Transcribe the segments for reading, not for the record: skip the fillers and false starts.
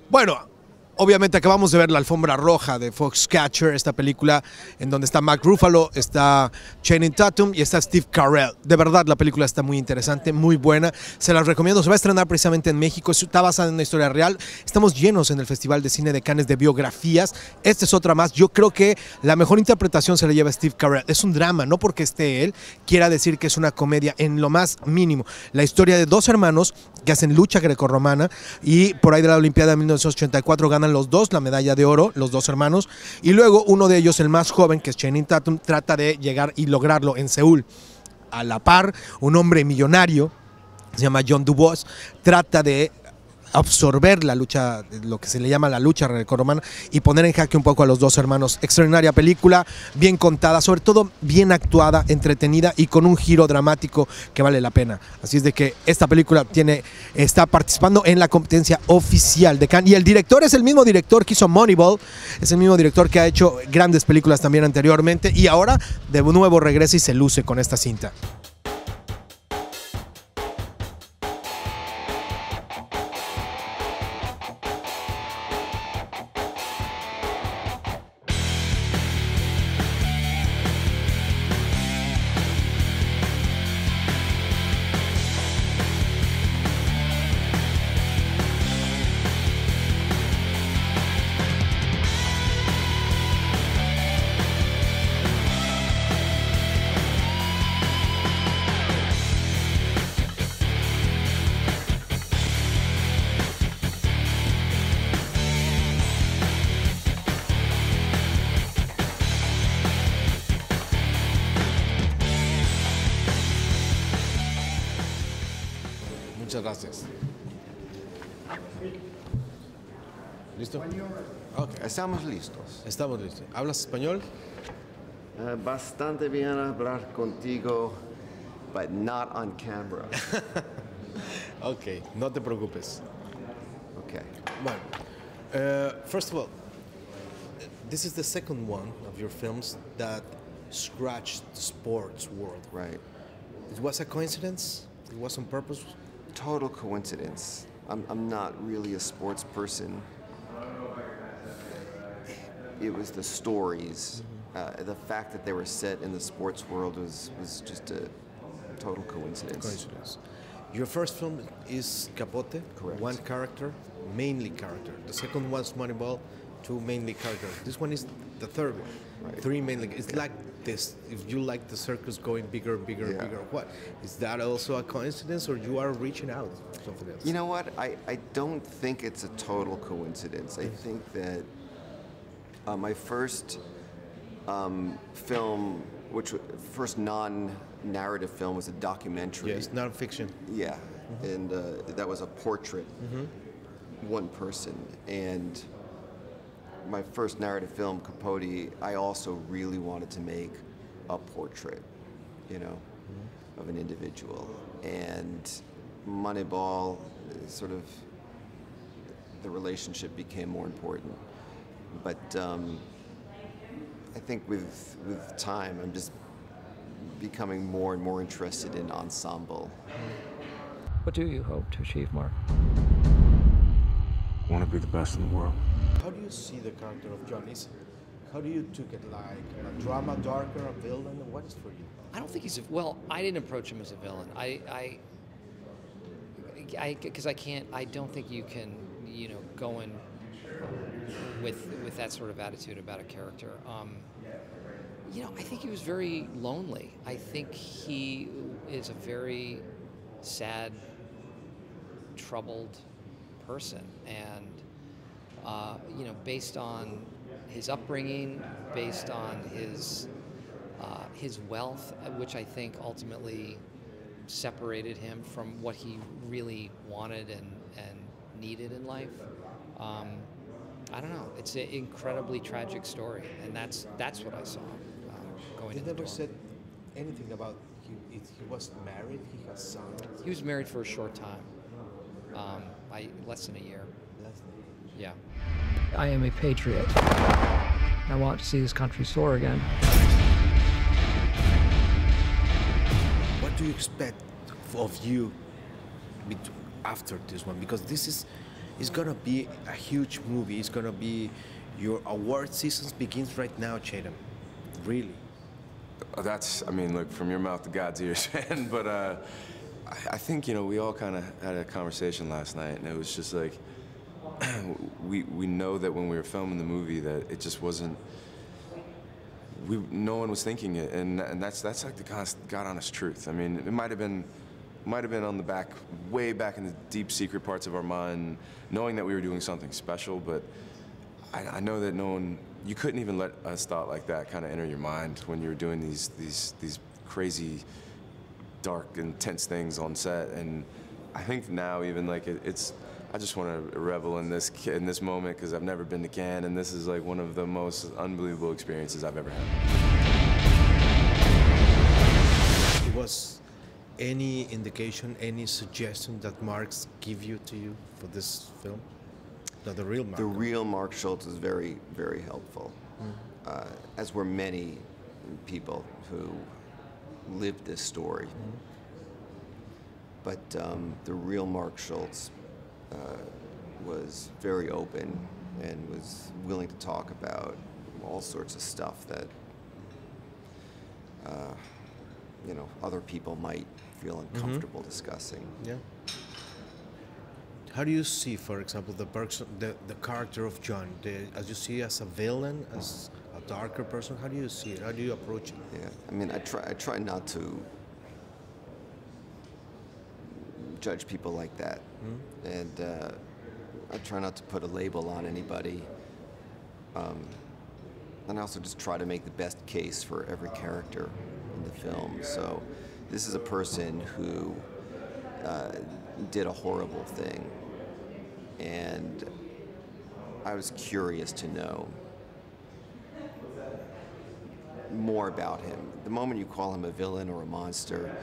Bueno, obviamente acabamos de ver la alfombra roja de Foxcatcher, esta película en donde está Ruffalo, está Tatum y está Steve Carell. De verdad la película está muy interesante, muy buena, se las recomiendo. Se va a estrenar precisamente en México, está basada en una historia real. Estamos llenos en el Festival de Cine de Cannes de biografías. Esta es otra más. Yo creo que la mejor interpretación se la lleva Steve Carell. Es un drama, no porque esté él quiera decir que es una comedia en lo más mínimo. La historia de dos hermanos que hacen lucha grecorromana y por ahí de la Olimpiada de 1984 ganan los dos la medalla de oro, los dos hermanos, y luego uno de ellos, el más joven, que es Channing Tatum, trata de llegar y lograrlo en Seúl. A la par, un hombre millonario, se llama John Dubois, trata de absorber la lucha, lo que se le llama la lucha grecorromana, y poner en jaque un poco a los dos hermanos. Extraordinaria película, bien contada, sobre todo bien actuada, entretenida y con un giro dramático que vale la pena. Así es de que esta película está participando en la competencia oficial de Cannes, y el director es el mismo director que hizo Moneyball, es el mismo director que ha hecho grandes películas también anteriormente, y ahora de nuevo regresa y se luce con esta cinta. Muchas gracias. ¿Listo? Okay. Estamos listos. Estamos listos. ¿Hablas español? Bastante bien hablar contigo, but not on camera. Ok, no te preocupes. Okay. Bueno, first of all, this is the second one of your films that scratched the sports world. Right. It was a coincidence? It was on purpose? Total coincidence. I'm not really a sports person. It was the stories. The fact that they were set in the sports world was just a total coincidence. Your first film is Capote. Correct. One character, mainly character. The second one's Moneyball, two mainly characters. This one is the third one. Right. Three mainly. It's like this. If you like the circus going bigger and bigger and bigger, what? Is that also a coincidence, or you are reaching out something else? You know what? I don't think it's a total coincidence. I think that my first film, first non-narrative film, was a documentary. Yes, non-fiction. Yeah, and that was a portrait, one person. And my first narrative film, Capote, I also really wanted to make a portrait, you know, of an individual. And Moneyball, sort of, the relationship became more important. But I think with time, I'm just becoming more and more interested in ensemble. What do you hope to achieve, Mark? I want to be the best in the world. How do you see the character of John? How do you took it? Like a drama, darker, a villain? What is for you? I don't think he's well. I didn't approach him as a villain. Because I don't think you can, go in with that sort of attitude about a character. I think he was very lonely. I think he is a very sad, troubled person, and based on his upbringing, based on his wealth, which I think ultimately separated him from what he really wanted and needed in life. I don't know. It's an incredibly tragic story, and that's what I saw going. He never said anything about he was married. He has sons. He was married for a short time, less than a year. Yeah. I am a patriot. I want to see this country soar again. What do you expect of you after this one? Because this is It's gonna be a huge movie. It's gonna be your award season begins right now, Tatum. Really. That's, I mean, look, from your mouth to God's ears, man. But I think, you know, we all kind of had a conversation last night, and it was just like, we know that when we were filming the movie that it just wasn't, no one was thinking it, and that's like the God honest truth. I mean, it might have been on the back, way back in the deep secret parts of our mind, knowing that we were doing something special, but I know that no one, you couldn't even let a thought like that kind of enter your mind when you were doing these crazy, dark, intense things on set. And I think now even like it's, I just want to revel in this moment because I've never been to Cannes, and this is like one of the most unbelievable experiences I've ever had. Was any indication, any suggestion that Marx give you to you for this film? The real Mark. The real Mark Schultz is very, very helpful, as were many people who lived this story. But the real Mark Schultz was very open and was willing to talk about all sorts of stuff that you know, other people might feel uncomfortable discussing. Yeah. How do you see, for example, the character of John? As you see as a villain, as a darker person, how do you see it? How do you approach it? Yeah, I mean, I try not to judge people like that, and I try not to put a label on anybody. And I also just try to make the best case for every character in the film. So this is a person who did a horrible thing, and I was curious to know more about him. The moment you call him a villain or a monster,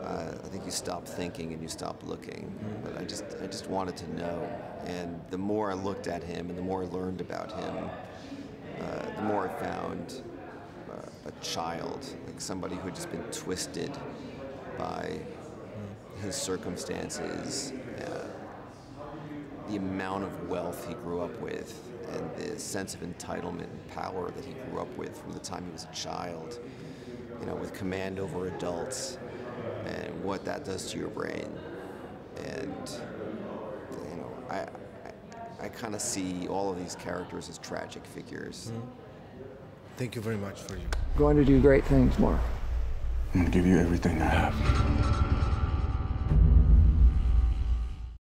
I think you stop thinking and you stop looking. But I just wanted to know, and the more I looked at him and the more I learned about him, the more I found a child, like somebody who had just been twisted by his circumstances, the amount of wealth he grew up with, and the sense of entitlement and power that he grew up with from the time he was a child, you know, with command over adults, and what that does to your brain. And, you know, I kind of see all of these characters as tragic figures. Thank you very much for you. Going to do great things, Mark. I'm going to give you everything I have.